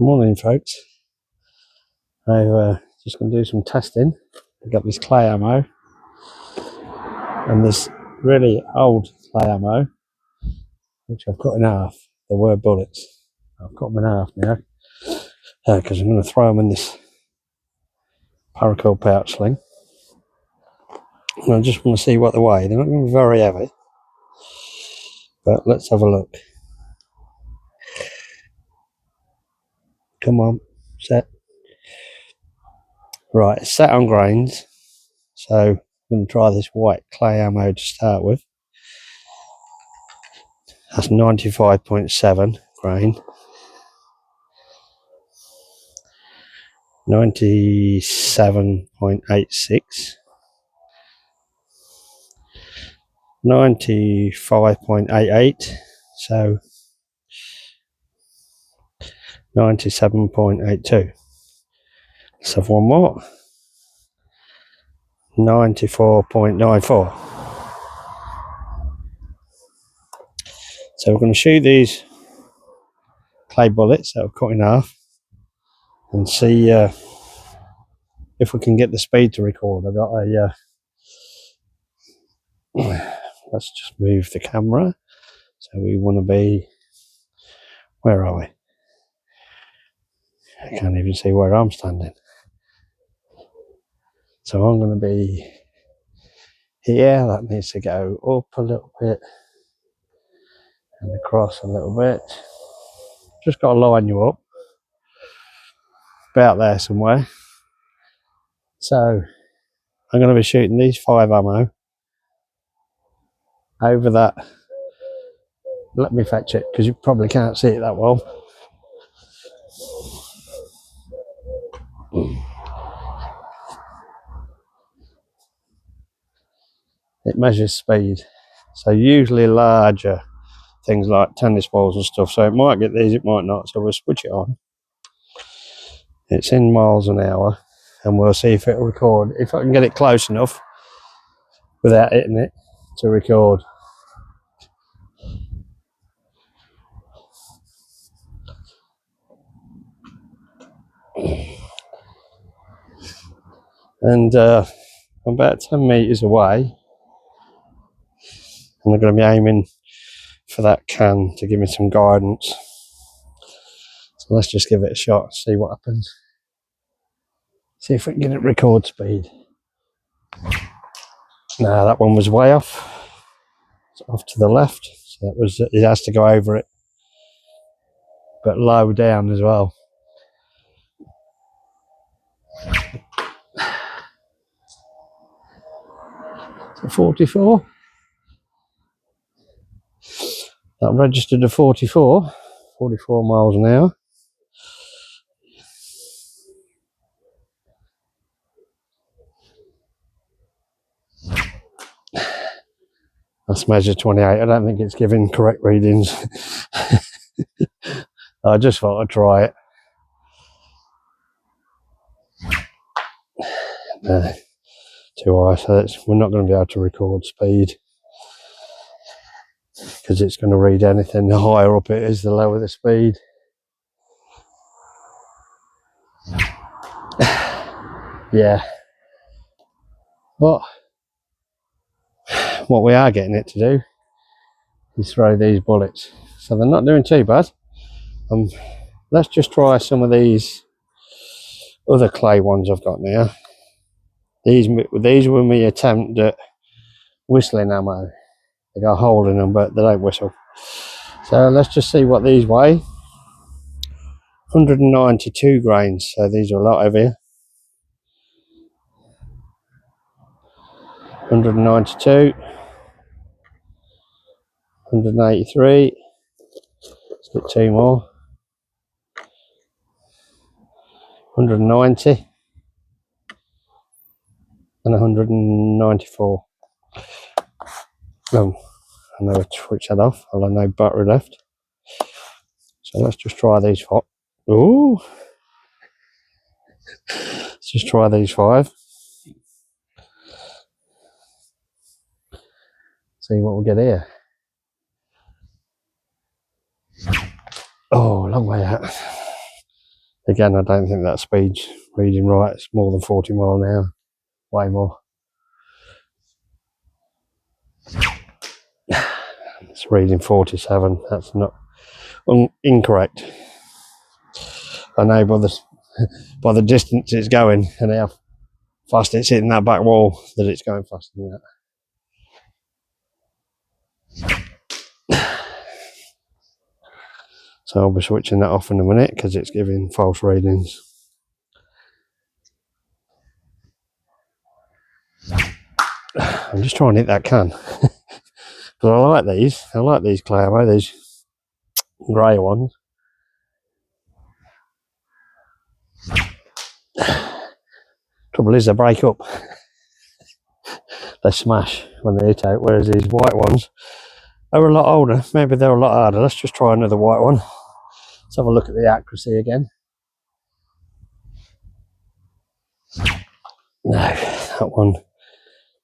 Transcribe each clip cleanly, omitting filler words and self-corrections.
Morning, folks. I've just going to do some testing. I've got this clay ammo and this really old clay ammo, which I've cut in half. There were bullets. I've cut them in half now because I'm going to throw them in this paracord pouch sling. And I just want to see what they weigh. They're not going to be very heavy, but let's have a look. Come on, set. Right, it's set on grains, so I'm going to try this white clay ammo to start with. That's 95.7 grain. 97.86. 95.88. So 97.82. Let's have one more. 94.94. So we're going to shoot these clay bullets that I've cut in half and see if we can get the speed to record. I've got a let's just move the camera. So we want to be, where are we? I can't even see where I'm standing. So I'm going to be here. That needs to go up a little bit and across a little bit. Just got to line you up about there somewhere. So I'm going to be shooting these 5 ammo over that. Let me fetch it because you probably can't see it that well. It measures speed. So usually larger things like tennis balls and stuff. So it might get these, it might not. So we'll switch it on. It's in miles an hour and we'll see if it'll record. If I can get it close enough without hitting it to record. And I'm about 10 meters away and I'm going to be aiming for that can to give me some guidance. So let's just give it a shot, see what happens. See if we can get it record speed. No, that one was way off. It's off to the left. So that was, it has to go over it. But low down as well. So 44. That registered to 44 miles an hour. That's measure 28. I don't think it's giving correct readings. I just thought I'd try it. No, too high, so we're not going to be able to record speed because it's going to read anything. The higher up it is, the lower the speed. Yeah. But what we are getting it to do is throw these bullets. So they're not doing too bad. Let's just try some of these other clay ones I've got now. These were my attempt at whistling ammo. They got a hole in them, but they don't whistle. So let's just see what these weigh. 192 grains, so these are a lot heavier. 192. 183. Let's get 2 more. 190. And 194. I never switch that off. I'll have no battery left. So let's just try these 5. Ooh. Let's just try these 5. See what we'll get here. Oh, long way out. Again, I don't think that speed's reading right. It's more than 40 mile an hour, way more. It's reading 47. That's not incorrect. I know by the distance it's going and how fast it's hitting that back wall that it's going faster than that. So I'll be switching that off in a minute because it's giving false readings. I'm just trying to hit that can. But I like these. I like these clay ammo, these grey ones. Trouble is they break up. They smash when they hit out, whereas these white ones are a lot older. Maybe they're a lot harder. Let's just try another white one. Let's have a look at the accuracy again. No, that one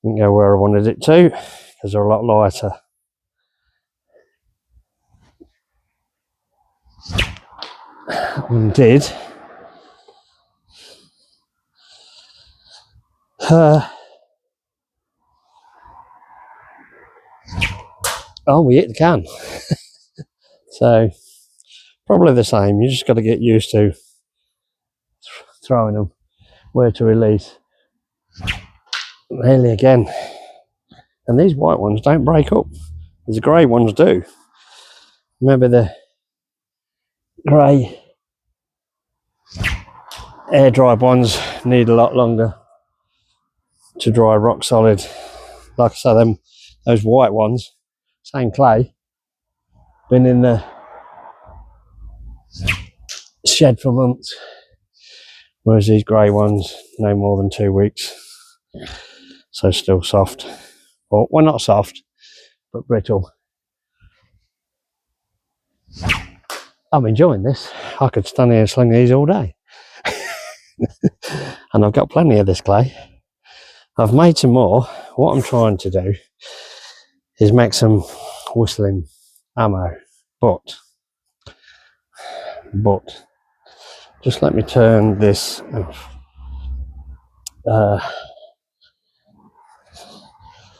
didn't go where I wanted it to because they're a lot lighter. That one did. Oh, we hit the can. So probably the same. You just got to get used to throwing them, where to release. Nearly again. And these white ones don't break up. The grey ones do. Remember the grey air dried ones need a lot longer to dry rock solid. Like I say, those white ones, same clay, been in the shed for months, whereas these grey ones no more than 2 weeks, so still soft. Well, not soft, but brittle. I'm enjoying this. I could stand here and sling these all day. And I've got plenty of this clay. I've made some more. What I'm trying to do is make some whistling ammo, but just let me turn this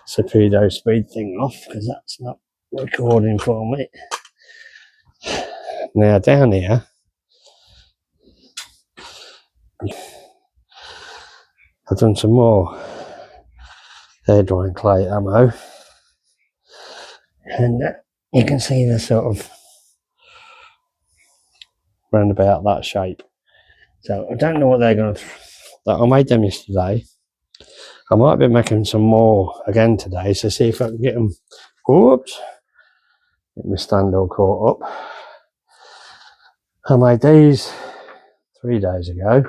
Cepedo speed thing off because that's not recording for me. Now down here, I've done some more air drying clay ammo, and you can see the sort of round about that shape. So I don't know what they're going to. I made them yesterday. I might be making some more again today, so see if I can get them. Whoops! Get my stand all caught up. I made these 3 days ago.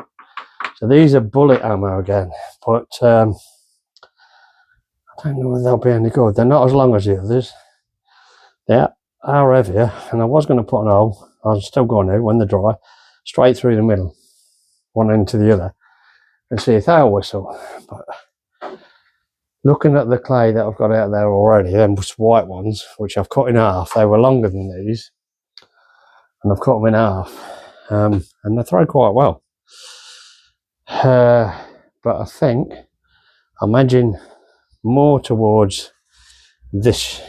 So these are bullet ammo again, but I don't know whether they'll be any good. They're not as long as the others. They are heavier, and I was going to put an hole. I was still going to, when they're dry, straight through the middle, one end to the other, and see if they'll whistle. But looking at the clay that I've got out there already, them white ones, which I've cut in half, they were longer than these, and I've cut them in half, and they throw quite well. But I think I'm edging more towards this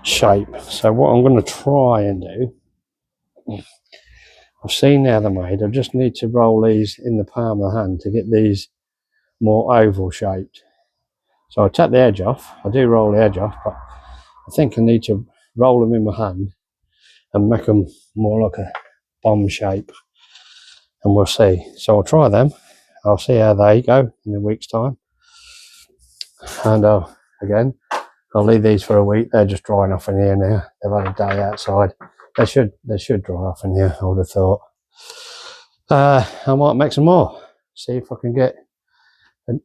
shape. So what I'm going to try and do, I've seen how they're made. I just need to roll these in the palm of the hand to get these more oval shaped. So I take the edge off. I do roll the edge off, but I think I need to roll them in my hand and make them more like a bomb shape, and we'll see. So I'll try them. I'll see how they go in a week's time, and again I'll leave these for a week. They're just drying off in here now. They've had a day outside. They should dry off in here, I would have thought. I might make some more, see if I can get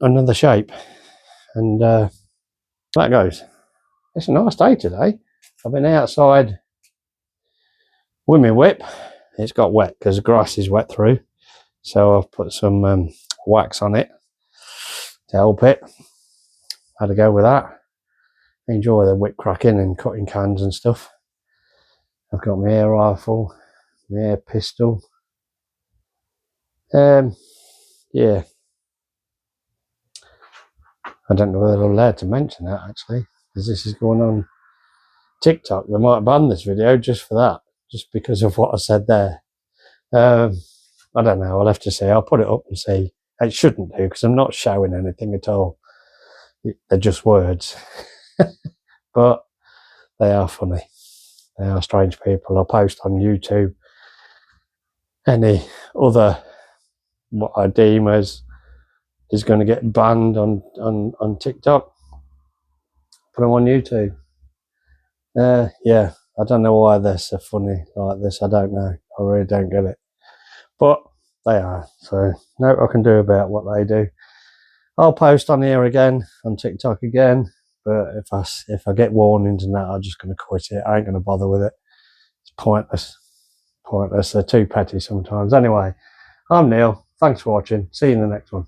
another shape, and that goes. It's a nice day today. I've been outside with my whip. It's got wet because the grass is wet through, so I've put some wax on it to help it. Had to go with that. Enjoy the whip cracking and cutting cans and stuff. I've got my air rifle, my air pistol, Yeah, I don't know whether I'm allowed to mention that actually, because this is going on TikTok. They might ban this video just for that, just because of what I said there. I don't know. I'll have to see. I'll put it up and see. It shouldn't do because I'm not showing anything at all. They're just words, but they are funny. They are strange people. I'll post on YouTube any other what I deem as is going to get banned on TikTok. Put them on YouTube. Yeah, I don't know why they're so funny like this. I don't know. I really don't get it. But they are. So no I can do about what they do. I'll post on here again, on TikTok again. But if I get warnings and that, I'm just going to quit it. I ain't going to bother with it. It's pointless. Pointless. They're too petty sometimes. Anyway, I'm Neil. Thanks for watching. See you in the next one.